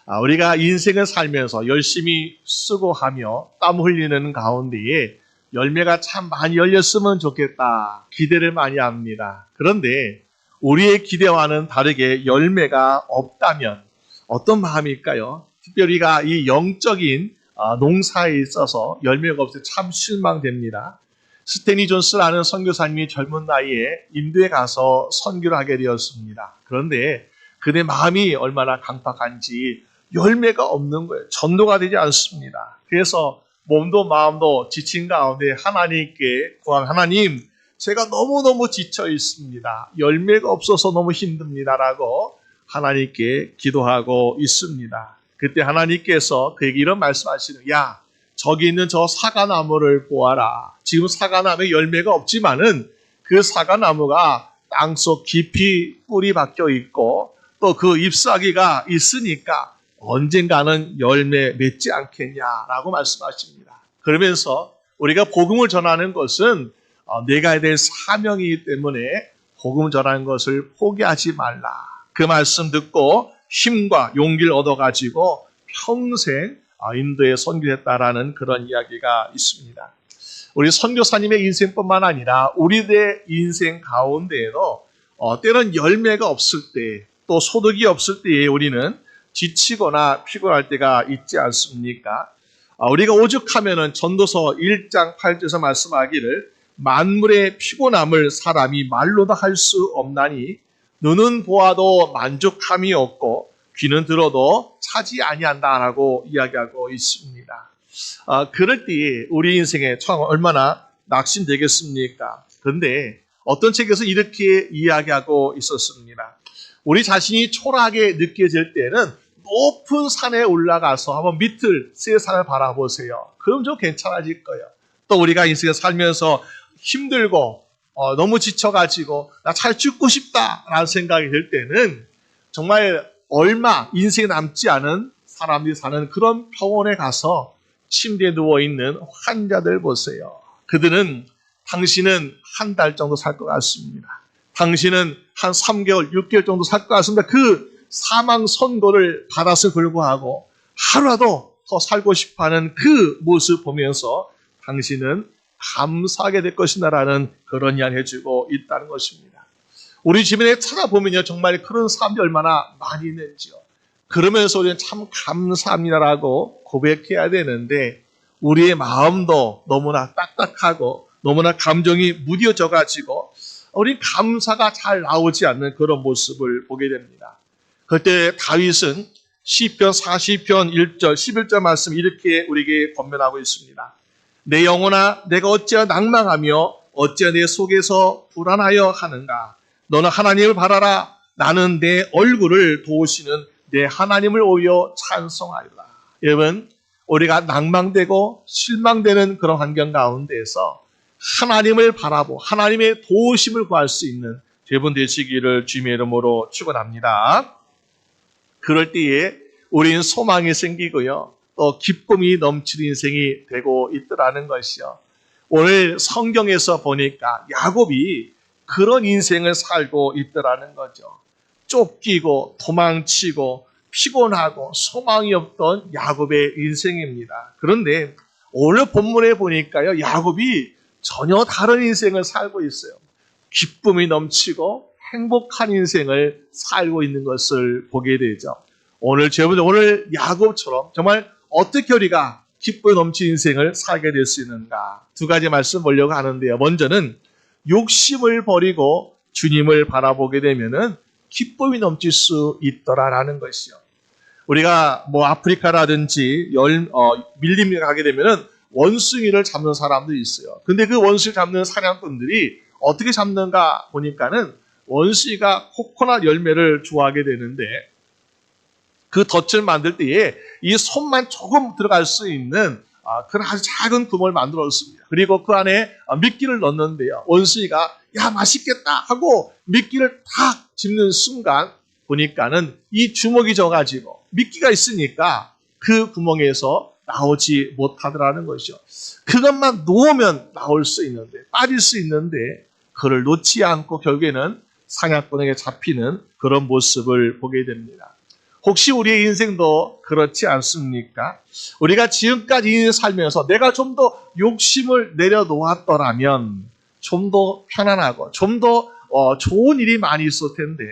우리가 인생을 살면서 열심히 수고하며 땀 흘리는 가운데에 열매가 참 많이 열렸으면 좋겠다 기대를 많이 합니다. 그런데 우리의 기대와는 다르게 열매가 없다면 어떤 마음일까요? 특별히 우리가 이 영적인 농사에 있어서 열매가 없어서 참 실망됩니다. 스테니 존스라는 선교사님이 젊은 나이에 인도에 가서 선교를 하게 되었습니다. 그런데 그의 마음이 얼마나 강팍한지 열매가 없는 거예요. 전도가 되지 않습니다. 그래서 몸도 마음도 지친 가운데 하나님께 구한 하나님, 제가 너무너무 지쳐 있습니다. 열매가 없어서 너무 힘듭니다라고 하나님께 기도하고 있습니다. 그때 하나님께서 그에게 이런 말씀하시는, 야, 저기 있는 저 사과나무를 보아라. 지금 사과나무에 열매가 없지만은 그 사과나무가 땅속 깊이 뿌리 박혀 있고 또 그 잎사귀가 있으니까 언젠가는 열매 맺지 않겠냐라고 말씀하십니다. 그러면서 우리가 복음을 전하는 것은 내가 해야 될 사명이기 때문에 복음을 전하는 것을 포기하지 말라. 그 말씀 듣고 힘과 용기를 얻어가지고 평생 인도에 선교했다라는 그런 이야기가 있습니다. 우리 선교사님의 인생뿐만 아니라 우리의 인생 가운데에도 때론 열매가 없을 때, 또 소득이 없을 때에 우리는 지치거나 피곤할 때가 있지 않습니까? 우리가 오죽하면은 전도서 1장 8절에서 말씀하기를 만물의 피곤함을 사람이 말로도 할 수 없나니 눈은 보아도 만족함이 없고 귀는 들어도 차지 아니한다라고 이야기하고 있습니다. 그럴 때에 우리 인생에 참 얼마나 낙심되겠습니까? 그런데 어떤 책에서 이렇게 이야기하고 있었습니다. 우리 자신이 초라하게 느껴질 때는 높은 산에 올라가서 한번 밑을 세상을 바라보세요. 그럼 좀 괜찮아질 거예요. 또 우리가 인생을 살면서 힘들고 너무 지쳐가지고 나 잘 죽고 싶다라는 생각이 들 때는 정말 얼마 인생에 남지 않은 사람들이 사는 그런 병원에 가서 침대에 누워있는 환자들 보세요. 그들은 당신은 한 달 정도 살 것 같습니다. 당신은 한 3개월, 6개월 정도 살 것 같습니다. 그 사망 선고를 받았을 불구하고 하루라도 더 살고 싶어하는 그 모습 보면서 당신은 감사하게 될 것이다라는 그런 이야기를 해주고 있다는 것입니다. 우리 주변에 찾아보면요, 정말 그런 사람들이 얼마나 많이 있는지요. 그러면서 우리는 참 감사합니다라고 고백해야 되는데 우리의 마음도 너무나 딱딱하고 너무나 감정이 무뎌져가지고 우리 감사가 잘 나오지 않는 그런 모습을 보게 됩니다. 그때 다윗은 시편 40편 1절 11절 말씀 이렇게 우리에게 권면하고 있습니다. 내 영혼아 내가 어찌하여 낭망하며 어찌하여 내 속에서 불안하여 하는가. 너는 하나님을 바라라. 나는 내 얼굴을 도우시는 내 하나님을 오히려 찬송하리라. 여러분, 우리가 낭망되고 실망되는 그런 환경 가운데에서 하나님을 바라보고 하나님의 도우심을 구할 수 있는 여러분 되시기를 주님의 이름으로 축원합니다. 그럴 때에 우리는 소망이 생기고요. 또 기쁨이 넘치는 인생이 되고 있더라는 것이요. 오늘 성경에서 보니까 야곱이 그런 인생을 살고 있더라는 거죠. 쫓기고 도망치고 피곤하고 소망이 없던 야곱의 인생입니다. 그런데 오늘 본문에 보니까요, 야곱이 전혀 다른 인생을 살고 있어요. 기쁨이 넘치고 행복한 인생을 살고 있는 것을 보게 되죠. 오늘 야곱처럼 정말 어떻게 우리가 기쁨이 넘치는 인생을 살게 될 수 있는가? 두 가지 말씀 보려고 하는데요. 먼저는 욕심을 버리고 주님을 바라보게 되면은 기쁨이 넘칠 수 있더라라는 것이요. 우리가 아프리카라든지 밀림에 가게 되면은 원숭이를 잡는 사람들이 있어요. 근데 그 원숭이 잡는 사냥꾼들이 어떻게 잡는가 보니까는 원숭이가 코코넛 열매를 좋아하게 되는데 그 덫을 만들 때에 이 손만 조금 들어갈 수 있는 그런 아주 작은 구멍을 만들었습니다. 그리고 그 안에 미끼를 넣는데요. 원숭이가 야 맛있겠다 하고 미끼를 탁 집는 순간 보니까는 이 주먹이 져가지고 미끼가 있으니까 그 구멍에서 나오지 못하더라는 것이죠. 그것만 놓으면 나올 수 있는데 빠질 수 있는데 그를 놓지 않고 결국에는 사냥꾼에게 잡히는 그런 모습을 보게 됩니다. 혹시 우리의 인생도 그렇지 않습니까? 우리가 지금까지 인생 살면서 내가 좀 더 욕심을 내려놓았더라면 좀 더 편안하고 좀 더 좋은 일이 많이 있을 텐데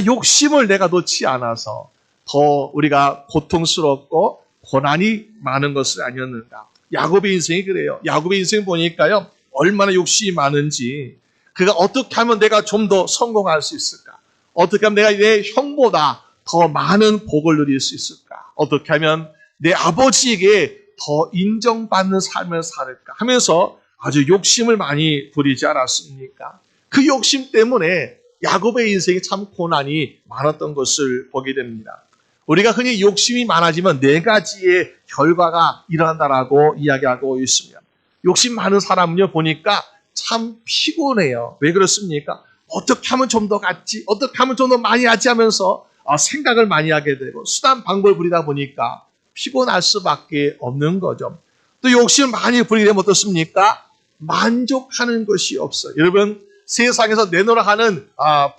욕심을 내가 놓지 않아서 더 우리가 고통스럽고 고난이 많은 것은 아니었는가. 야곱의 인생이 그래요. 야곱의 인생 보니까요, 얼마나 욕심이 많은지, 그가 어떻게 하면 내가 좀 더 성공할 수 있을까? 어떻게 하면 내가 내 형보다 더 많은 복을 누릴 수 있을까? 어떻게 하면 내 아버지에게 더 인정받는 삶을 살을까? 하면서 아주 욕심을 많이 부리지 않았습니까? 그 욕심 때문에 야곱의 인생이 참 고난이 많았던 것을 보게 됩니다. 우리가 흔히 욕심이 많아지면 네 가지의 결과가 일어난다라고 이야기하고 있습니다. 욕심 많은 사람은요, 보니까 참 피곤해요. 왜 그렇습니까? 어떻게 하면 좀 더 갖지? 어떻게 하면 좀 더 많이 하지? 하면서 생각을 많이 하게 되고 수단 방법을 부리다 보니까 피곤할 수밖에 없는 거죠. 또 욕심을 많이 부리게 되면 어떻습니까? 만족하는 것이 없어요. 여러분, 세상에서 내놓으라 하는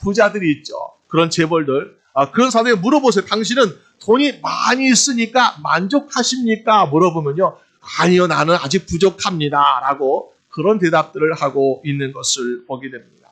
부자들이 있죠. 그런 재벌들. 그런 사람에게 물어보세요. 당신은 돈이 많이 있으니까 만족하십니까? 물어보면요, 아니요, 나는 아직 부족합니다. 라고 그런 대답들을 하고 있는 것을 보게 됩니다.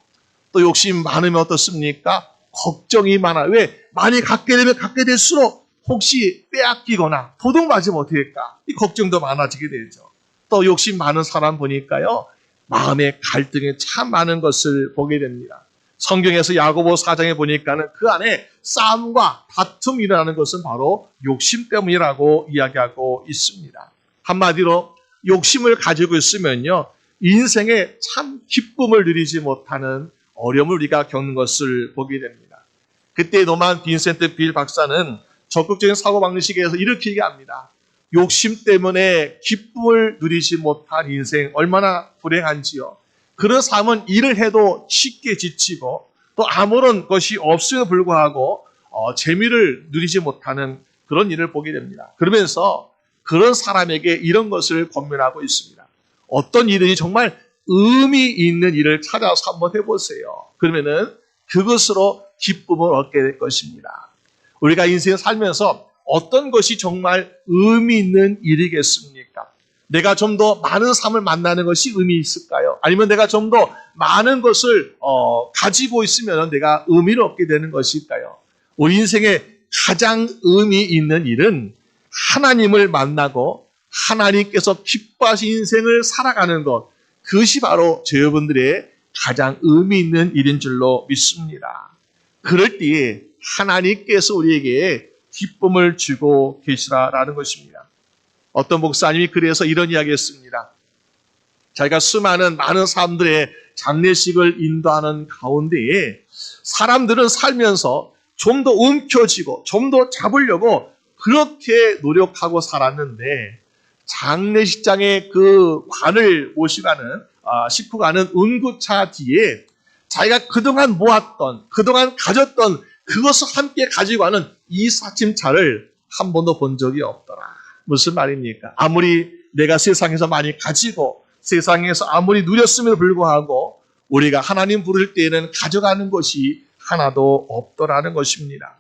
또 욕심 많으면 어떻습니까? 걱정이 많아요. 왜? 많이 갖게 되면 갖게 될수록 혹시 빼앗기거나 도둑맞으면 어떻게 할까? 이 걱정도 많아지게 되죠. 또 욕심 많은 사람 보니까요, 마음의 갈등이 참 많은 것을 보게 됩니다. 성경에서 야고보 4장에 보니까는 그 안에 싸움과 다툼이 일어나는 것은 바로 욕심 때문이라고 이야기하고 있습니다. 한마디로 욕심을 가지고 있으면요, 인생에 참 기쁨을 누리지 못하는 어려움을 우리가 겪는 것을 보게 됩니다. 그때 노만 빈센트 빌 박사는 적극적인 사고방식에서 이렇게 얘기합니다. 욕심 때문에 기쁨을 누리지 못한 인생 얼마나 불행한지요. 그런 삶은 일을 해도 쉽게 지치고 또 아무런 것이 없음에도 불구하고 재미를 누리지 못하는 그런 일을 보게 됩니다. 그러면서 그런 사람에게 이런 것을 권면하고 있습니다. 어떤 일이든지 정말 의미 있는 일을 찾아서 한번 해보세요. 그러면은 그것으로 기쁨을 얻게 될 것입니다. 우리가 인생 살면서 어떤 것이 정말 의미 있는 일이겠습니까? 내가 좀 더 많은 삶을 만나는 것이 의미 있을까요? 아니면 내가 좀 더 많은 것을 가지고 있으면 내가 의미를 얻게 되는 것일까요? 우리 인생에 가장 의미 있는 일은 하나님을 만나고 하나님께서 기뻐하신 인생을 살아가는 것, 그것이 바로 저여러분들의 가장 의미 있는 일인 줄로 믿습니다. 그럴 때에 하나님께서 우리에게 기쁨을 주고 계시라라는 것입니다. 어떤 목사님이 그래서 이런 이야기했습니다. 자기가 많은 사람들의 장례식을 인도하는 가운데에 사람들은 살면서 좀 더 움켜쥐고 좀 더 잡으려고 그렇게 노력하고 살았는데 장례식장에 그 관을 모시고 가는 식구 가는 운구차 뒤에 자기가 그동안 모았던 그동안 가졌던 그것을 함께 가지고 가는 이삿짐차를 한 번도 본 적이 없더라. 무슨 말입니까? 아무리 내가 세상에서 많이 가지고 세상에서 아무리 누렸음에도 불구하고 우리가 하나님 부를 때에는 가져가는 것이 하나도 없더라는 것입니다.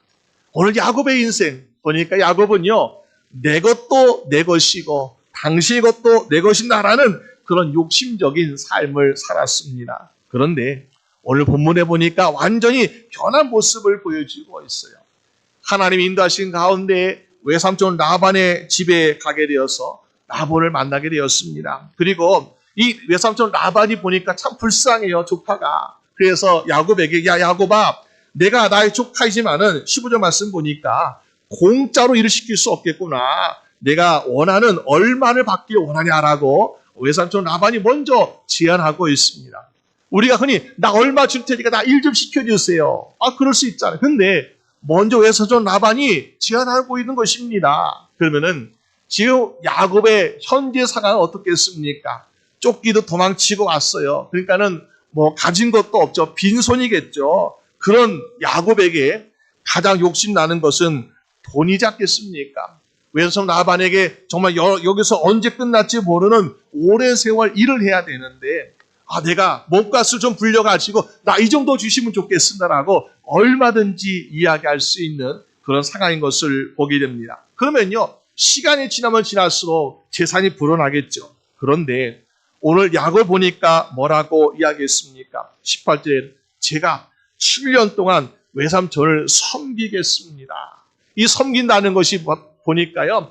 오늘 야곱의 인생 보니까 야곱은요, 내 것도 내 것이고 당신의 것도 내 것이다라는 그런 욕심적인 삶을 살았습니다. 그런데 오늘 본문에 보니까 완전히 변한 모습을 보여주고 있어요. 하나님이 인도하신 가운데 외삼촌 라반의 집에 가게 되어서 라반을 만나게 되었습니다. 그리고 이 외삼촌 라반이 보니까 참 불쌍해요, 조카가. 그래서 야곱에게, 야 야곱아, 내가 나의 조카이지만은 15절 말씀 보니까 공짜로 일을 시킬 수 없겠구나. 내가 원하는 얼마를 받길 원하냐라고 외삼촌 라반이 먼저 제안하고 있습니다. 우리가 흔히 나 얼마 줄 테니까 나 일 좀 시켜주세요. 그럴 수 있잖아요. 근데 먼저 외삼촌 라반이 제안하고 있는 것입니다. 그러면은 지금 야곱의 현재 상황은 어떻겠습니까? 쫓기도 도망치고 왔어요. 그러니까는 뭐 가진 것도 없죠. 빈손이겠죠. 그런 야곱에게 가장 욕심나는 것은 돈이지 않겠습니까? 외삼촌 라반에게 정말 여기서 언제 끝날지 모르는 오랜 세월 일을 해야 되는데 내가 몸값을 좀 불려가지고 나 이 정도 주시면 좋겠습니다라고 얼마든지 이야기할 수 있는 그런 상황인 것을 보게 됩니다. 그러면요, 시간이 지나면 지날수록 재산이 불어나겠죠. 그런데 오늘 야고보 보니까 뭐라고 이야기했습니까? 18절에 제가 7년 동안 외삼촌을 섬기겠습니다. 이 섬긴다는 것이 보니까요,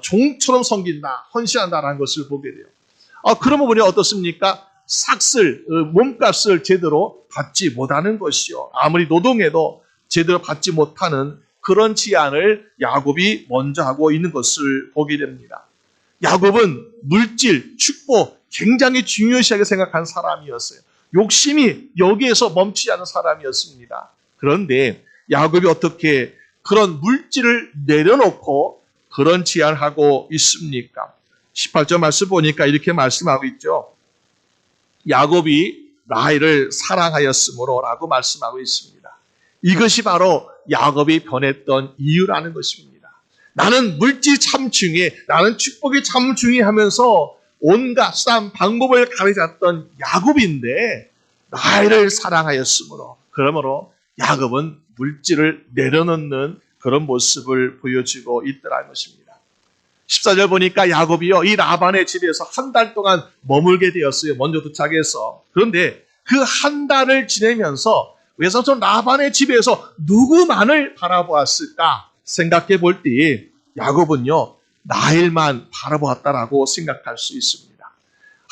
종처럼 섬긴다, 헌신한다라는 것을 보게 돼요. 그러면 우리 어떻습니까? 삭슬, 몸값을 제대로 받지 못하는 것이요. 아무리 노동해도 제대로 받지 못하는 그런 제안을 야곱이 먼저 하고 있는 것을 보게 됩니다. 야곱은 물질, 축복 굉장히 중요시하게 생각한 사람이었어요. 욕심이 여기에서 멈추지 않은 사람이었습니다. 그런데 야곱이 어떻게 그런 물질을 내려놓고 그런 제안을 하고 있습니까? 18절 말씀 보니까 이렇게 말씀하고 있죠. 야곱이 라헬을 사랑하였으므로 라고 말씀하고 있습니다. 이것이 바로 야곱이 변했던 이유라는 것입니다. 나는 물질 참 중요해, 나는 축복이 참 중요해 하면서 온갖 수단 방법을 가르쳤던 야곱인데 라헬을 사랑하였으므로, 그러므로 야곱은 물질을 내려놓는 그런 모습을 보여주고 있더라는 것입니다. 14절 보니까 야곱이요, 이 라반의 집에서 한 달 동안 머물게 되었어요. 먼저 도착해서. 그런데 그 한 달을 지내면서 외삼촌 라반의 집에서 누구만을 바라보았을까 생각해 볼 때 야곱은요, 라헬만 바라보았다라고 생각할 수 있습니다.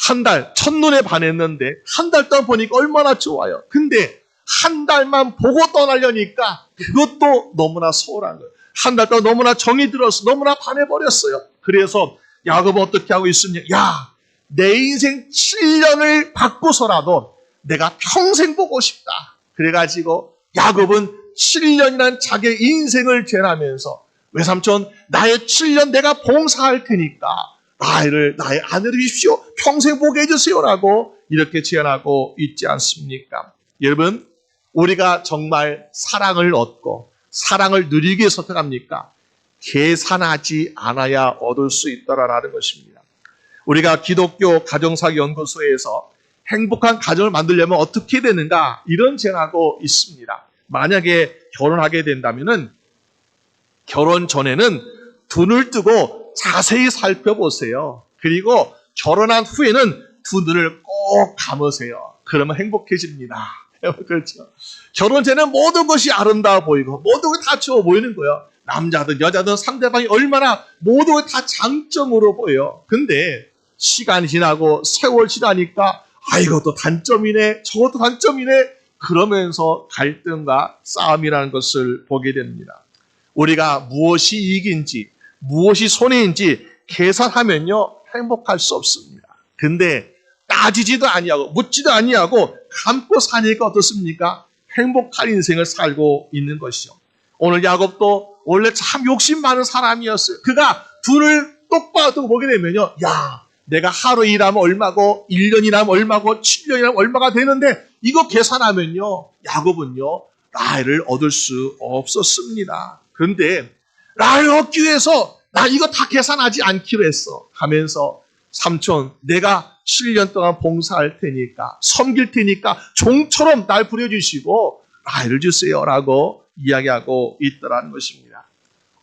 한 달, 첫눈에 반했는데 한 달 동안 보니까 얼마나 좋아요. 근데 한 달만 보고 떠나려니까 그것도 너무나 소홀한 거예요. 한 달 동안 너무나 정이 들어서 너무나 반해버렸어요. 그래서 야곱은 어떻게 하고 있습니까? 야, 내 인생 7년을 바꾸서라도 내가 평생 보고 싶다. 그래가지고 야곱은 7년이란 자기의 인생을 제하면서 외삼촌 나의 7년 내가 봉사할 테니까 라헬을 나의 아내로 주십시오. 평생 보게 해주세요라고 이렇게 제안하고 있지 않습니까? 여러분, 우리가 정말 사랑을 얻고 사랑을 누리기 위해서 어떻게 합니까? 계산하지 않아야 얻을 수 있더라라는 것입니다. 우리가 기독교 가정사연구소에서 행복한 가정을 만들려면 어떻게 되는가 이런 제안하고 있습니다. 만약에 결혼하게 된다면은 결혼 전에는 눈을 뜨고 자세히 살펴보세요. 그리고 결혼한 후에는 두 눈을 꼭 감으세요. 그러면 행복해집니다. 그렇죠. 결혼 전에는 모든 것이 아름다워 보이고 모든 것이 다 좋아 보이는 거예요. 남자든 여자든 상대방이 얼마나 모든 것이 다 장점으로 보여요. 근데 시간이 지나고 세월 지나니까 이것도 단점이네, 저것도 단점이네, 그러면서 갈등과 싸움이라는 것을 보게 됩니다. 우리가 무엇이 이익인지 무엇이 손해인지 계산하면요 행복할 수 없습니다. 근데 따지지도 아니하고 묻지도 아니하고 감고 사니까 어떻습니까? 행복한 인생을 살고 있는 것이죠. 오늘 야곱도 원래 참 욕심 많은 사람이었어요. 그가 둘을 똑바로 두고 보게 되면요, 야, 내가 하루 일하면 얼마고 1년 일하면 얼마고 7년 일하면 얼마가 되는데 이거 계산하면요 야곱은요 라헬을 얻을 수 없었습니다. 그런데 라헬을 얻기 위해서 나 이거 다 계산하지 않기로 했어 하면서 삼촌 내가 7년 동안 봉사할 테니까 섬길 테니까 종처럼 날 부려주시고 라헬을 주세요라고 이야기하고 있더라는 것입니다.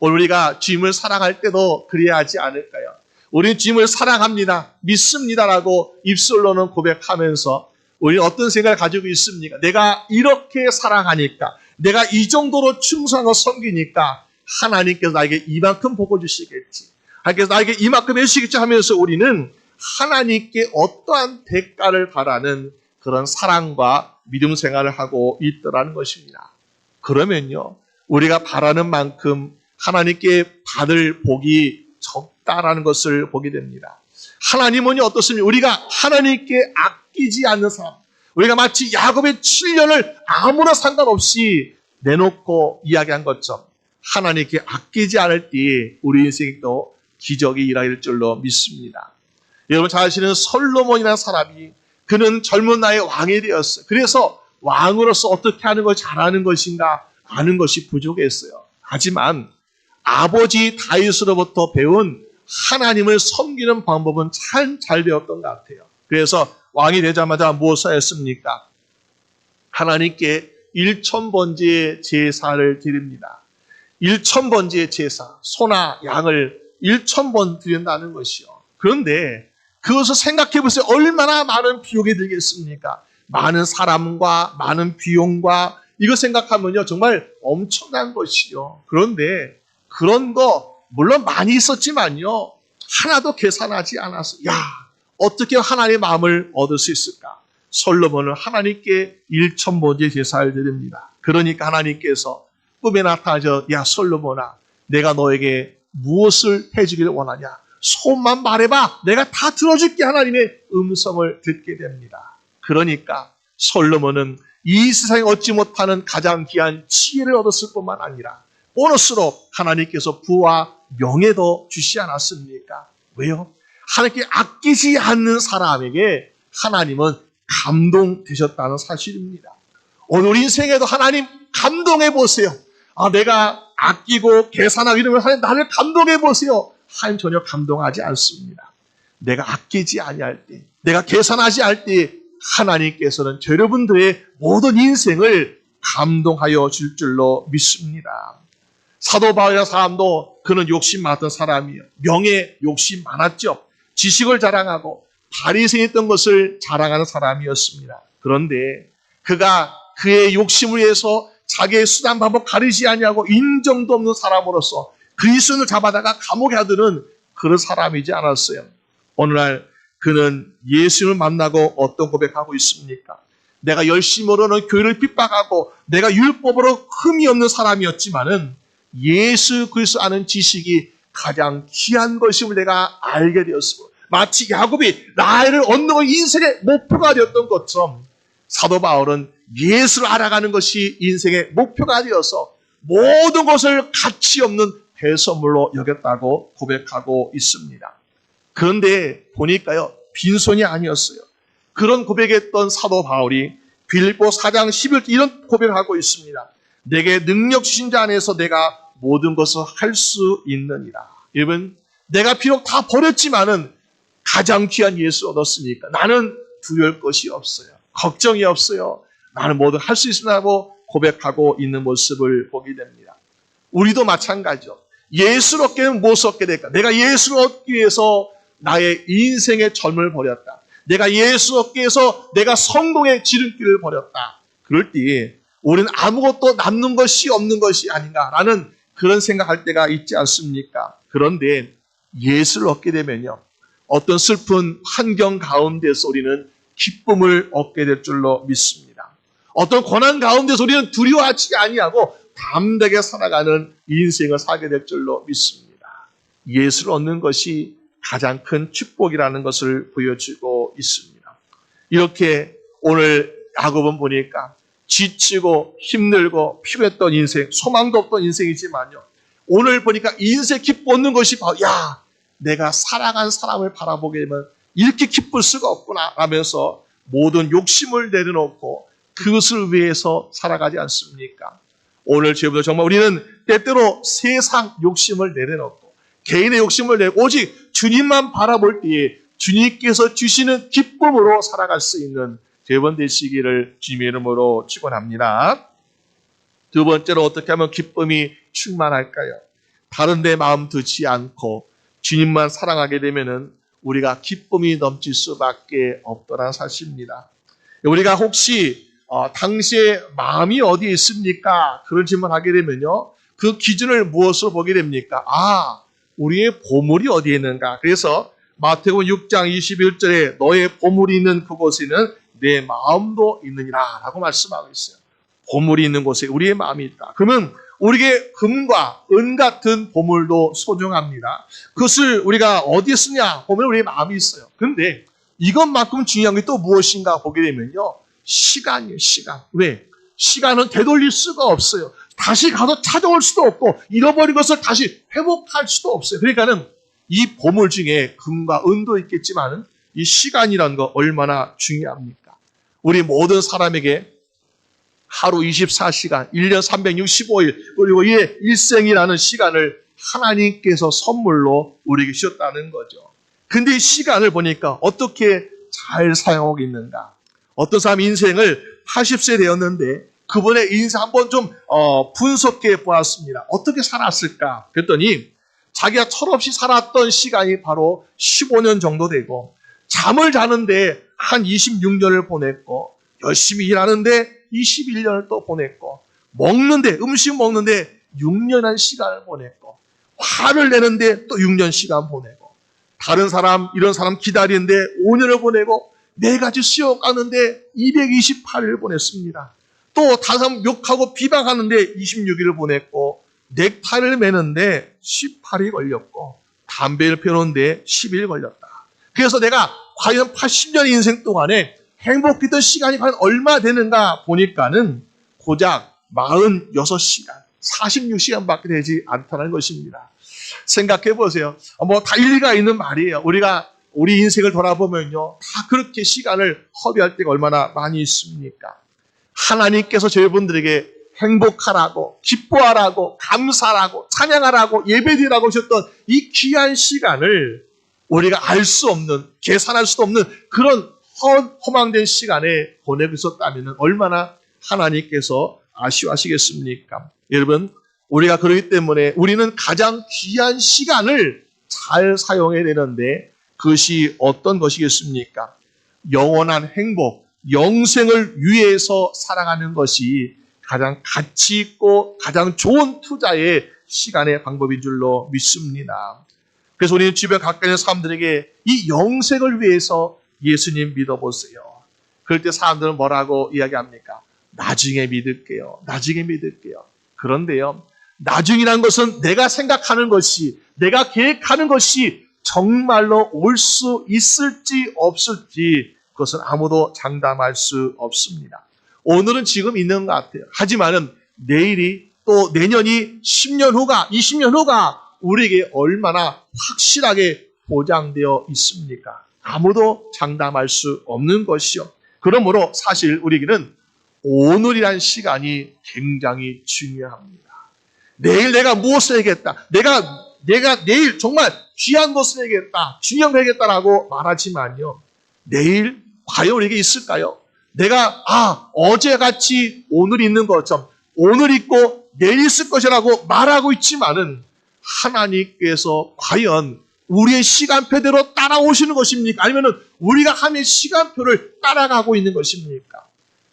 오늘 우리가 주님을 사랑할 때도 그래야 하지 않을까요? 우리는 주님을 사랑합니다, 믿습니다라고 입술로는 고백하면서 우리는 어떤 생각을 가지고 있습니까? 내가 이렇게 사랑하니까, 내가 이 정도로 충성하고 섬기니까 하나님께서 나에게 이만큼 복을 주시겠지, 하나님께서 나에게 이만큼 해주시겠지 하면서 우리는 하나님께 어떠한 대가를 바라는 그런 사랑과 믿음 생활을 하고 있더라는 것입니다. 그러면요 우리가 바라는 만큼 하나님께 받을 복이 적다라는 것을 보게 됩니다. 하나님은 어떻습니까? 우리가 하나님께 아끼지 않는 사람, 우리가 마치 야곱의 7년을 아무나 상관없이 내놓고 이야기한 것처럼 하나님께 아끼지 않을 때 우리 인생이 또 기적이 일어날 줄로 믿습니다. 여러분 잘 아시는 솔로몬이라는 사람이 그는 젊은 나이에 왕이 되었어요. 그래서 왕으로서 어떻게 하는 것이 잘하는 것인가 아는 것이 부족했어요. 하지만 아버지 다윗으로부터 배운 하나님을 섬기는 방법은 참 잘 배웠던 것 같아요. 그래서 왕이 되자마자 무엇을 했습니까? 하나님께 1000번째 제사를 드립니다. 1,000번째 제사, 소나 양을 1,000번 드린다는 것이요. 그런데 그것을 생각해 보세요. 얼마나 많은 비용이 들겠습니까? 많은 사람과 많은 비용과 이거 생각하면요. 정말 엄청난 것이요. 그런데 그런 거 물론 많이 있었지만요. 하나도 계산하지 않았어. 야, 어떻게 하나님의 마음을 얻을 수 있을까? 솔로몬은 하나님께 1,000번째 제사를 드립니다. 그러니까 하나님께서 꿈에 나타나셔, 야 솔로몬아, 내가 너에게 무엇을 해주기를 원하냐? 소원만 말해봐. 내가 다 들어줄게. 하나님의 음성을 듣게 됩니다. 그러니까 솔로몬은 이 세상에 얻지 못하는 가장 귀한 지혜를 얻었을 뿐만 아니라 보너스로 하나님께서 부와 명예도 주시지 않았습니까? 왜요? 하나님께 아끼지 않는 사람에게 하나님은 감동되셨다는 사실입니다. 오늘 인생에도 하나님 감동해 보세요. 아, 내가 아끼고 계산하고 이러면 하나님 나를 감동해 보세요. 하나님 전혀 감동하지 않습니다. 내가 아끼지 아니할 때, 내가 계산하지 않을 때 하나님께서는 여러분들의 모든 인생을 감동하여 줄 줄로 믿습니다. 사도 바울이라는 사람도 그는 욕심 많았던 사람이에요. 명예 욕심 많았죠. 지식을 자랑하고 바리새인이었던 것을 자랑하는 사람이었습니다. 그런데 그가 그의 욕심을 위해서 자기의 수단 방법 가리지 아니하고 인정도 없는 사람으로서 그리스도인을 잡아다가 감옥에 가두는 그런 사람이지 않았어요. 어느 날 그는 예수님을 만나고 어떤 고백하고 있습니까? 내가 열심으로는 교회를 핍박하고 내가 율법으로 흠이 없는 사람이었지만은 예수 그리스도 아는 지식이 가장 귀한 것임을 내가 알게 되었습니다. 마치 야곱이 라헬을 얻는 것 인생의 목표가 되었던 것처럼 사도 바울은 예수를 알아가는 것이 인생의 목표가 되어서 모든 것을 가치 없는 배설물로 여겼다고 고백하고 있습니다. 그런데 보니까요, 빈손이 아니었어요. 그런 고백했던 사도 바울이 빌립보 4장 11절 이런 고백을 하고 있습니다. 내게 능력 주신 자 안에서 내가 모든 것을 할 수 있느니라. 여러분, 내가 비록 다 버렸지만은 가장 귀한 예수 얻었으니까 나는 두려울 것이 없어요. 걱정이 없어요. 나는 뭐든 할 수 있으라고 고백하고 있는 모습을 보게 됩니다. 우리도 마찬가지죠. 예수를 얻게 되면 무엇을 얻게 될까? 내가 예수를 얻기 위해서 나의 인생의 젊음을 버렸다. 내가 예수 얻기 위해서 내가 성공의 지름길을 버렸다. 그럴 때 우리는 아무것도 남는 것이 없는 것이 아닌가라는 그런 생각할 때가 있지 않습니까? 그런데 예수를 얻게 되면요, 어떤 슬픈 환경 가운데서 우리는 기쁨을 얻게 될 줄로 믿습니다. 어떤 고난 가운데서 우리는 두려워하지 아니하고 담대하게 살아가는 인생을 살게 될 줄로 믿습니다. 예수를 얻는 것이 가장 큰 축복이라는 것을 보여주고 있습니다. 이렇게 오늘 야곱은 보니까 지치고 힘들고 피곤했던 인생, 소망도 없던 인생이지만요, 오늘 보니까 인생 기쁨 얻는 것이 바로 내가 사랑한 사람을 바라보게 되면 이렇게 기쁠 수가 없구나 하면서 모든 욕심을 내려놓고 그것을 위해서 살아가지 않습니까? 오늘 저희보다 정말 우리는 때때로 세상 욕심을 내려놓고 개인의 욕심을 내고 오직 주님만 바라볼 때에 주님께서 주시는 기쁨으로 살아갈 수 있는 여러분 되시기를 주님의 이름으로 축원합니다. 두 번째로 어떻게 하면 기쁨이 충만할까요? 다른 데 마음 두지 않고 주님만 사랑하게 되면은 우리가 기쁨이 넘칠 수밖에 없더라는 사실입니다. 우리가 혹시 당시에 마음이 어디에 있습니까? 그런 질문하게 되면요, 그 기준을 무엇으로 보게 됩니까? 우리의 보물이 어디에 있는가? 그래서 마태복음 6장 21절에 너의 보물이 있는 그곳에는 내 마음도 있느니라 라고 말씀하고 있어요. 보물이 있는 곳에 우리의 마음이 있다. 그러면 우리에게 금과 은 같은 보물도 소중합니다. 그것을 우리가 어디에 쓰냐 보면 우리의 마음이 있어요. 그런데 이것만큼 중요한 게 또 무엇인가 보게 되면요, 시간이에요. 시간. 왜? 시간은 되돌릴 수가 없어요. 다시 가서 찾아올 수도 없고 잃어버린 것을 다시 회복할 수도 없어요. 그러니까는 이 보물 중에 금과 은도 있겠지만 이 시간이라는 거 얼마나 중요합니까? 우리 모든 사람에게 하루 24시간, 1년 365일, 그리고 이의 일생이라는 시간을 하나님께서 선물로 우리에게 주셨다는 거죠. 근데 이 시간을 보니까 어떻게 잘 사용하고 있는가? 어떤 사람 인생을 80세 되었는데 그분의 인생 한번 좀 분석해 보았습니다. 어떻게 살았을까? 그랬더니 자기가 철없이 살았던 시간이 바로 15년 정도 되고, 잠을 자는데 한 26년을 보냈고, 열심히 일하는데 21년을 또 보냈고, 음식 먹는데 6년의 시간을 보냈고, 화를 내는데 또 6년 시간 보내고, 다른 사람, 이런 사람 기다리는데 5년을 보내고, 4가지 수영 가는데 228일을 보냈습니다. 또 다른 사람 욕하고 비방하는데 26일을 보냈고, 넥타이를 매는데 18일 걸렸고, 담배를 피우는데 10일 걸렸다. 그래서 내가 과연 80년 인생 동안에 행복했던 시간이 과연 얼마 되는가 보니까는 고작 46시간, 46시간밖에 되지 않다는 것입니다. 생각해 보세요. 다 일리가 있는 말이에요. 우리 인생을 돌아보면요, 다 그렇게 시간을 허비할 때가 얼마나 많이 있습니까? 하나님께서 저희분들에게 행복하라고, 기뻐하라고, 감사하라고, 찬양하라고, 예배드리라고 하셨던 이 귀한 시간을 우리가 알 수 없는, 계산할 수도 없는 그런 허망된 시간에 보내고 있었다면 얼마나 하나님께서 아쉬워하시겠습니까? 여러분, 우리가 그렇기 때문에 우리는 가장 귀한 시간을 잘 사용해야 되는데, 그것이 어떤 것이겠습니까? 영원한 행복, 영생을 위해서 살아가는 것이 가장 가치 있고 가장 좋은 투자의 시간의 방법인 줄로 믿습니다. 그래서 우리는 주변 가까이 있는 사람들에게 이 영생을 위해서 예수님 믿어보세요. 그럴 때 사람들은 뭐라고 이야기합니까? 나중에 믿을게요. 나중에 믿을게요. 그런데요, 나중이라는 것은 내가 생각하는 것이, 내가 계획하는 것이 정말로 올 수 있을지 없을지 그것은 아무도 장담할 수 없습니다. 오늘은 지금 있는 것 같아요. 하지만은 내일이, 또 내년이, 10년 후가, 20년 후가 우리에게 얼마나 확실하게 보장되어 있습니까? 아무도 장담할 수 없는 것이요. 그러므로 사실 우리에게는 오늘이란 시간이 굉장히 중요합니다. 내일 내가 무엇을 해야겠다. 내가 내일 정말 귀한 것을 해야겠다. 중요한 거 해야겠다라고 말하지만요, 내일 과연 우리에게 있을까요? 내가 어제같이 오늘 있는 것처럼 오늘 있고 내일 있을 것이라고 말하고 있지만은 하나님께서 과연 우리의 시간표대로 따라오시는 것입니까? 아니면 우리가 하는 시간표를 따라가고 있는 것입니까?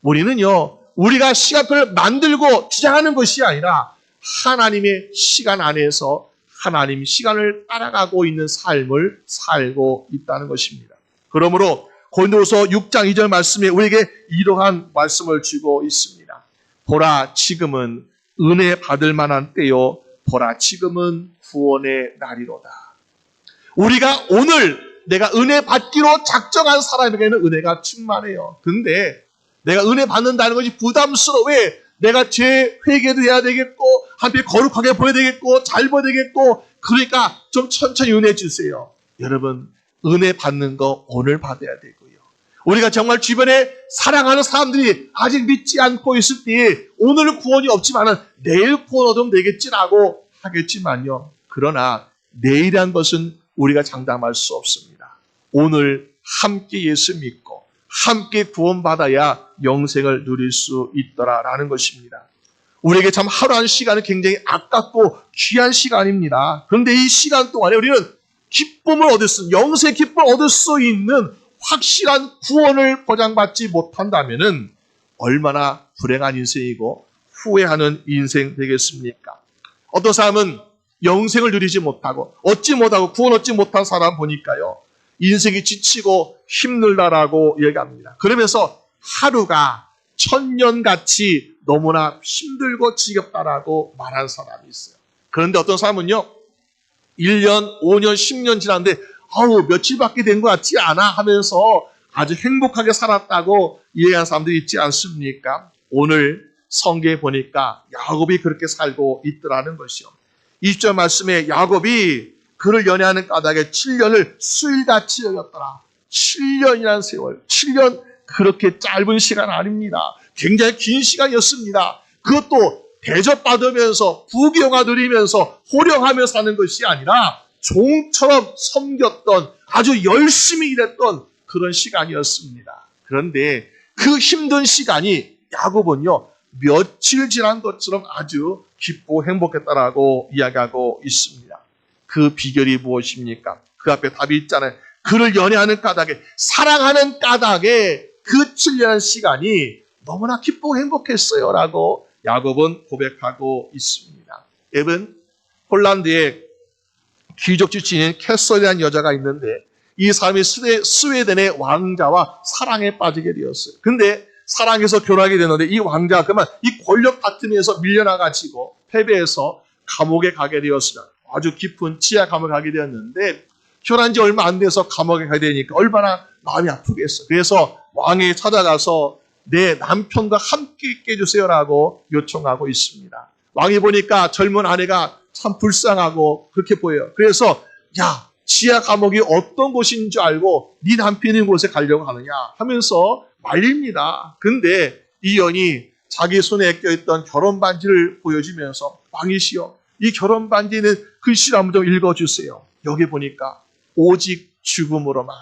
우리는요, 우리가 시간표를 만들고 주장하는 것이 아니라 하나님의 시간 안에서 하나님 시간을 따라가고 있는 삶을 살고 있다는 것입니다. 그러므로 고린도후서 6장 2절 말씀에 우리에게 이러한 말씀을 주고 있습니다. 보라, 지금은 은혜 받을 만한 때요, 보라, 지금은 구원의 날이로다. 우리가 오늘 내가 은혜 받기로 작정한 사람에게는 은혜가 충만해요. 근데 내가 은혜 받는다는 것이 부담스러워. 왜? 내가 죄 회개도 해야 되겠고, 한편 거룩하게 보여야 되겠고, 잘 보여야 되겠고, 그러니까 좀 천천히 은혜 주세요. 여러분, 은혜 받는 거 오늘 받아야 되고요. 우리가 정말 주변에 사랑하는 사람들이 아직 믿지 않고 있을 때에 오늘 구원이 없지만은 내일 구원 얻으면 되겠지라고 하겠지만요. 그러나 내일이란 것은 우리가 장담할 수 없습니다. 오늘 함께 예수 믿고 함께 구원받아야 영생을 누릴 수 있더라라는 것입니다. 우리에게 참 하루 한 시간은 굉장히 아깝고 귀한 시간입니다. 그런데 이 시간 동안에 우리는 기쁨을 얻을 수, 영생의 기쁨을 얻을 수 있는 확실한 구원을 보장받지 못한다면은 얼마나 불행한 인생이고 후회하는 인생 되겠습니까? 어떤 사람은 영생을 누리지 못하고 얻지 못하고 구원 얻지 못한 사람 보니까요, 인생이 지치고 힘들다라고 얘기합니다. 그러면서 하루가 천년같이 너무나 힘들고 지겹다라고 말한 사람이 있어요. 그런데 어떤 사람은요, 1년, 5년, 10년 지났는데 며칠밖에 된 것 같지 않아 하면서 아주 행복하게 살았다고 이해한 사람들이 있지 않습니까? 오늘 성경에 보니까 야곱이 그렇게 살고 있더라는 것이요. 20절 말씀에 야곱이 그를 연애하는 까닭에 7년을 수일같이 여겼더라. 7년이라는 세월, 7년 그렇게 짧은 시간 아닙니다. 굉장히 긴 시간이었습니다. 그것도 대접받으면서 부귀영화 누리면서 호령하며 사는 것이 아니라 종처럼 섬겼던, 아주 열심히 일했던 그런 시간이었습니다. 그런데 그 힘든 시간이 야곱은요, 며칠 지난 것처럼 아주 기쁘고 행복했다라고 이야기하고 있습니다. 그 비결이 무엇입니까? 그 앞에 답이 있잖아요. 그를 연애하는 까닭에, 사랑하는 까닭에 그 7년 시간이 너무나 기쁘고 행복했어요 라고 야곱은 고백하고 있습니다. 여러분, 폴란드에 귀족 출신인 캐서리라는 여자가 있는데 이 사람이 스웨덴의 왕자와 사랑에 빠지게 되었어요. 근데 사랑해서 결혼하게 되는데 이 왕자가 그만 이 권력 다툼에서 밀려나가지고 패배해서 감옥에 가게 되었습니다. 아주 깊은 지하 감옥에 가게 되었는데 결혼한 지 얼마 안 돼서 감옥에 가게 되니까 얼마나 마음이 아프겠어. 그래서 왕에게 찾아가서 내 남편과 함께 있게 해주세요라고 요청하고 있습니다. 왕이 보니까 젊은 아내가 참 불쌍하고 그렇게 보여요. 그래서 야, 지하 감옥이 어떤 곳인 줄 알고 네 남편이 있는 곳에 가려고 하느냐 하면서 말립니다. 근데 이 여인이 자기 손에 껴있던 결혼 반지를 보여주면서 왕이시여, 이 결혼 반지는 글씨를 한번 좀 읽어주세요. 여기 보니까 오직 죽음으로만.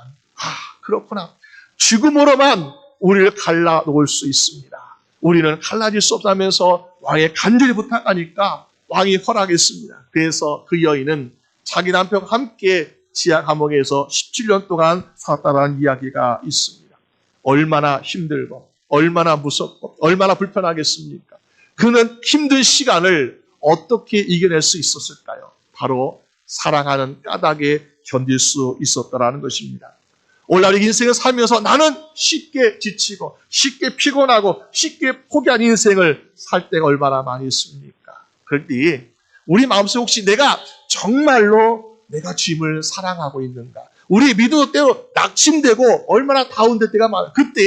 그렇구나. 죽음으로만 우리를 갈라놓을 수 있습니다. 우리는 갈라질 수 없다면서 왕에 간절히 부탁하니까 왕이 허락했습니다. 그래서 그 여인은 자기 남편과 함께 지하 감옥에서 17년 동안 살았다는 이야기가 있습니다. 얼마나 힘들고 얼마나 무섭고 얼마나 불편하겠습니까? 그는 힘든 시간을 어떻게 이겨낼 수 있었을까요? 바로 사랑하는 까닭에 견딜 수 있었다는 것입니다. 오늘날 인생을 살면서 나는 쉽게 지치고 쉽게 피곤하고 쉽게 포기한 인생을 살 때가 얼마나 많이 있습니까? 그럴 때 우리 마음속에 혹시 내가 정말로 내가 주님을 사랑하고 있는가? 우리 믿음의 때로 낙심되고 얼마나 다운될 때가 많아요. 그때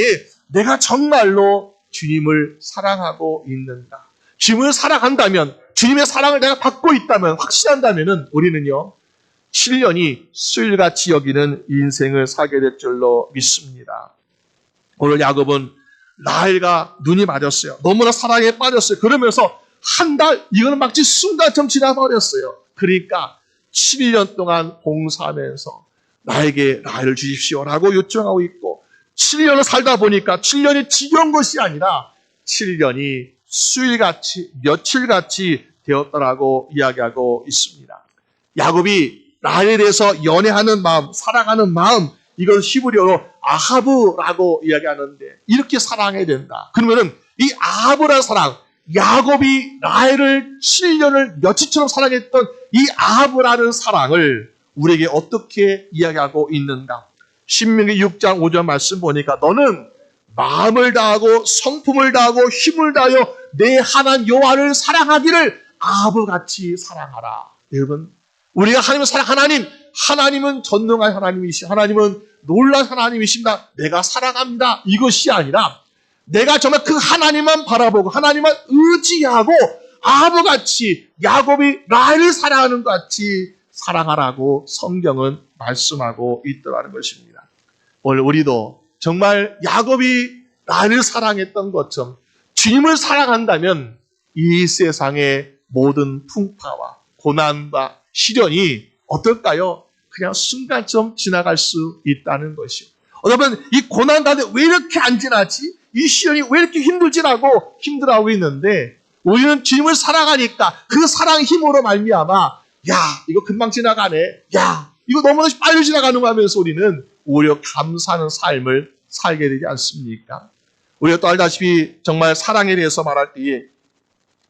내가 정말로 주님을 사랑하고 있는가? 주님을 사랑한다면, 주님의 사랑을 내가 받고 있다면, 확신한다면 우리는요 7년이 수일같이 여기는 인생을 살게 될 줄로 믿습니다. 오늘 야곱은 라헬과 눈이 맞았어요. 너무나 사랑에 빠졌어요. 그러면서 한 달, 이거는 마치 순간처럼 지나버렸어요. 그러니까 7년 동안 봉사하면서 나에게 라헬을 주십시오라고 요청하고 있고 7년을 살다 보니까 7년이 지겨운 것이 아니라 7년이 수일같이, 며칠같이 되었다라고 이야기하고 있습니다. 야곱이 라헬에 대해서 연애하는 마음, 사랑하는 마음, 이걸 히브리어로 아하브라고 이야기하는데 이렇게 사랑해야 된다. 그러면은 이 아하브라는 사랑, 야곱이 라헬을 7년을 며칠처럼 사랑했던 이 아하브라는 사랑을 우리에게 어떻게 이야기하고 있는가? 신명기 6장 5절 말씀 보니까 너는 마음을 다하고 성품을 다하고 힘을 다하여 내 하나님 여호와를 사랑하기를 아하브같이 사랑하라. 여러분, 우리가 하나님을 사랑, 하나님은 전능한 하나님이시, 하나님은 놀라운 하나님이십니다. 내가 사랑합니다. 이것이 아니라 내가 정말 그 하나님만 바라보고 하나님만 의지하고 아하브같이 야곱이 라헬을 사랑하는 것 같이 사랑하라고 성경은 말씀하고 있더라는 것입니다. 오늘 우리도 정말 야곱이 라헬을 사랑했던 것처럼 주님을 사랑한다면 이 세상의 모든 풍파와 고난과 시련이 어떨까요? 그냥 순간처럼 지나갈 수 있다는 것이요. 여러분, 이 고난 가운데 왜 이렇게 안 지나지? 이 시련이 왜 이렇게 힘들지라고 힘들어하고 있는데 우리는 주님을 사랑하니까 그 사랑 힘으로 말미암아 야, 이거 금방 지나가네. 야, 이거 너무나 빨리 지나가는 거 하면서 우리는 오히려 감사하는 삶을 살게 되지 않습니까? 우리가 또 알다시피 정말 사랑에 대해서 말할 때에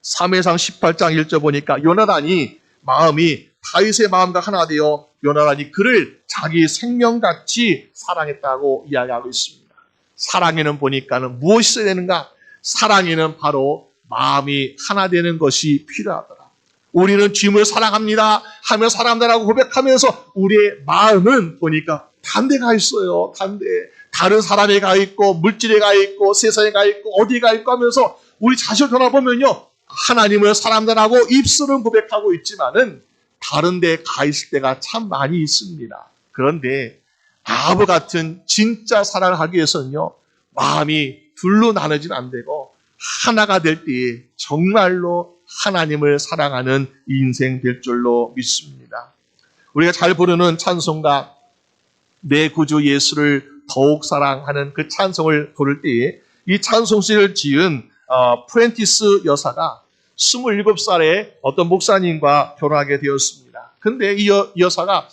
사무엘상 18장 1절 보니까 요나단이 마음이 다윗의 마음과 하나 되어 요나단이 그를 자기 생명같이 사랑했다고 이야기하고 있습니다. 사랑에는 보니까는 무엇이 있어야 되는가? 사랑에는 바로 마음이 하나 되는 것이 필요하더라. 우리는 주님을 사랑합니다 하며 사랑한다라고 고백하면서 우리의 마음은 보니까 반대가 있어요. 반대. 다른 사람에 가 있고 물질에 가 있고 세상에 가 있고 어디에 가 있고 하면서 우리 자신을 돌아보면요. 하나님을 사랑한다라고 입술은 고백하고 있지만은 다른 데 가 있을 때가 참 많이 있습니다. 그런데 아브 같은 진짜 사랑을 하기 위해서는요. 마음이 둘로 나눠지면 안 되고 하나가 될 때에 정말로 하나님을 사랑하는 인생 될 줄로 믿습니다. 우리가 잘 부르는 찬송가 내 구주 예수를 더욱 사랑하는 그 찬송을 부를 때에 이 찬송시를 지은 프렌티스 여사가 27살에 어떤 목사님과 결혼하게 되었습니다. 근데 이 여사가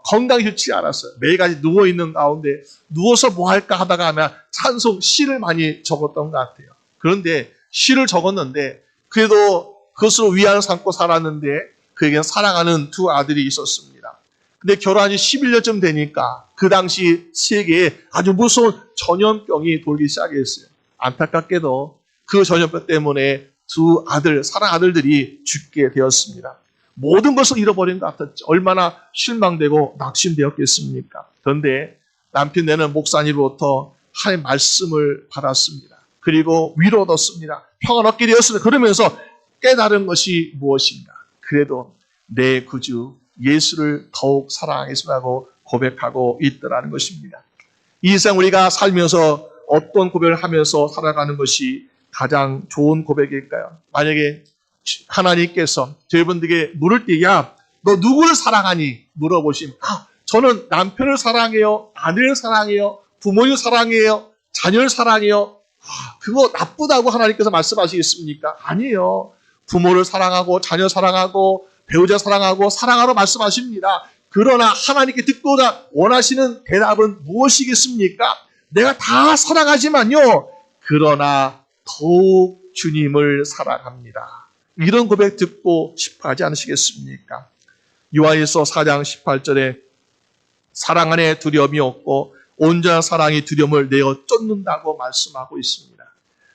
건강이 좋지 않았어요. 매일같이 누워있는 가운데 누워서 뭐 할까 하다가 아마 찬송 시를 많이 적었던 것 같아요. 그런데 시를 적었는데 그래도 그것으로 위안을 삼고 살았는데 그에게는 사랑하는 두 아들이 있었습니다. 근데 결혼한 지 11년쯤 되니까 그 당시 세계에 아주 무서운 전염병이 돌기 시작했어요. 안타깝게도 그 전염병 때문에 두 아들, 사랑 아들들이 죽게 되었습니다. 모든 것을 잃어버린 것 같았죠. 얼마나 실망되고 낙심되었겠습니까? 그런데 남편네는 목사님으로부터 하나님의 말씀을 받았습니다. 그리고 위로 얻었습니다. 평안 얻게 되었습니다. 그러면서 깨달은 것이 무엇인가? 그래도 내 구주 예수를 더욱 사랑했으라고 고백하고 있더라는 것입니다. 이 세상 우리가 살면서 어떤 고백을 하면서 살아가는 것이 가장 좋은 고백일까요? 만약에 하나님께서 저희분들에게 물을 때, 야, 너 누구를 사랑하니? 물어보시면, 저는 남편을 사랑해요. 아내를 사랑해요. 부모님을 사랑해요. 자녀를 사랑해요. 그거 나쁘다고 하나님께서 말씀하시겠습니까? 아니에요. 부모를 사랑하고 자녀 사랑하고 배우자 사랑하고 사랑하러 말씀하십니다. 그러나 하나님께 듣고자 원하시는 대답은 무엇이겠습니까? 내가 다 사랑하지만요. 그러나 더욱 주님을 사랑합니다. 이런 고백 듣고 싶어 하지 않으시겠습니까? 요한일서 4장 18절에 사랑 안에 두려움이 없고 온전한 사랑이 두려움을 내어 쫓는다고 말씀하고 있습니다.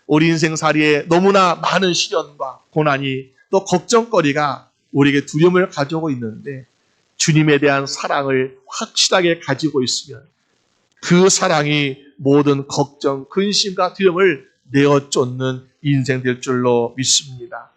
우리 인생살이에 너무나 많은 시련과 고난이 또 걱정거리가 우리에게 두려움을 가져오고 있는데 주님에 대한 사랑을 확실하게 가지고 있으면 그 사랑이 모든 걱정, 근심과 두려움을 내어 쫓는 인생 될 줄로 믿습니다.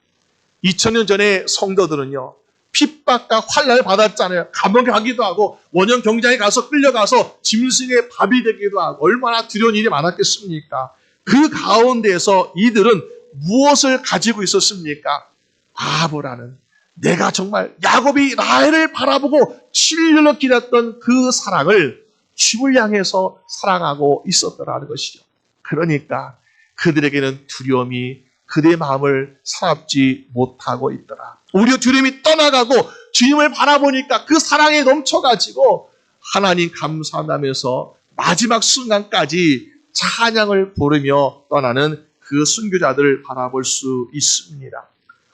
2000년 전에 성도들은요, 핍박과 환난을 받았잖아요. 감옥에 가기도 하고 원형 경장에 가서 끌려가서 짐승의 밥이 되기도 하고 얼마나 두려운 일이 많았겠습니까? 그 가운데에서 이들은 무엇을 가지고 있었습니까? 아브라는 내가 정말 야곱이 라헬을 바라보고 7년을 기다렸던 그 사랑을 주를 향해서 사랑하고 있었더라는 것이죠. 그러니까 그들에게는 두려움이 그들의 마음을 사납지 못하고 있더라. 오히려 두려움이 떠나가고 주님을 바라보니까 그 사랑에 넘쳐가지고 하나님 감사한다면서 마지막 순간까지 찬양을 부르며 떠나는 그 순교자들을 바라볼 수 있습니다.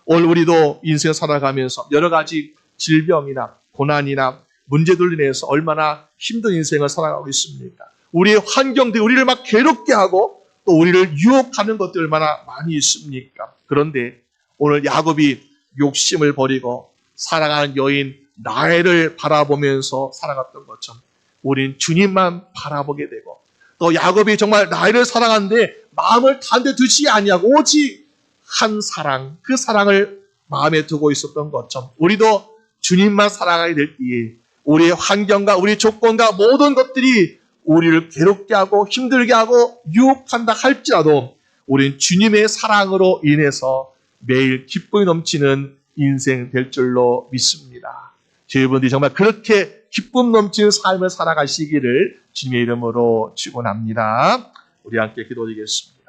오늘 우리도 인생 살아가면서 여러 가지 질병이나 고난이나 문제들로 인해서 얼마나 힘든 인생을 살아가고 있습니까? 우리의 환경들이 우리를 막 괴롭게 하고 또 우리를 유혹하는 것들이 얼마나 많이 있습니까? 그런데 오늘 야곱이 욕심을 버리고 사랑하는 여인 라헬을 바라보면서 살아갔던 것처럼 우린 주님만 바라보게 되고 또 야곱이 정말 라헬을 사랑하는데 마음을 다른 데 두지 아니하고 오직 한 사랑, 그 사랑을 마음에 두고 있었던 것처럼 우리도 주님만 사랑하게 될 때에 우리의 환경과 우리의 조건과 모든 것들이 우리를 괴롭게 하고 힘들게 하고 유혹한다 할지라도 우리는 주님의 사랑으로 인해서 매일 기쁨이 넘치는 인생 될 줄로 믿습니다. 저희분들이 정말 그렇게 기쁨 넘치는 삶을 살아가시기를 주님의 이름으로 축원합니다. 우리 함께 기도드리겠습니다.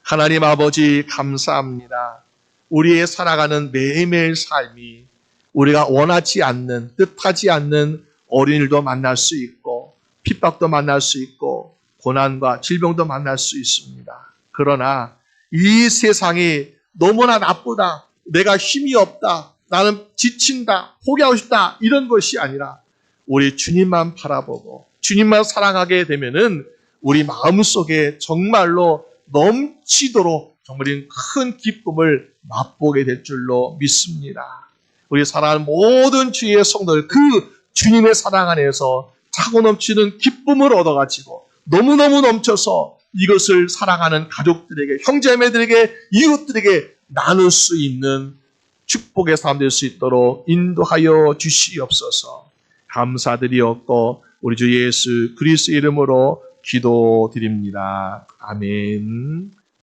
하나님 아버지 감사합니다. 우리의 살아가는 매일매일 삶이 우리가 원하지 않는, 뜻하지 않는 어린이들도 만날 수 있고 핍박도 만날 수 있고 고난과 질병도 만날 수 있습니다. 그러나 이 세상이 너무나 나쁘다, 내가 힘이 없다, 나는 지친다, 포기하고 싶다 이런 것이 아니라 우리 주님만 바라보고 주님만 사랑하게 되면은 우리 마음속에 정말로 넘치도록 정말 큰 기쁨을 맛보게 될 줄로 믿습니다. 우리 사랑하는 모든 주의 성도들 그 주님의 사랑 안에서 차고 넘치는 기쁨을 얻어가지고 너무너무 넘쳐서 이것을 사랑하는 가족들에게, 형제자매들에게, 이웃들에게 나눌 수 있는 축복의 삶 될 수 있도록 인도하여 주시옵소서. 감사드리옵고 우리 주 예수 그리스도 이름으로 기도드립니다. 아멘.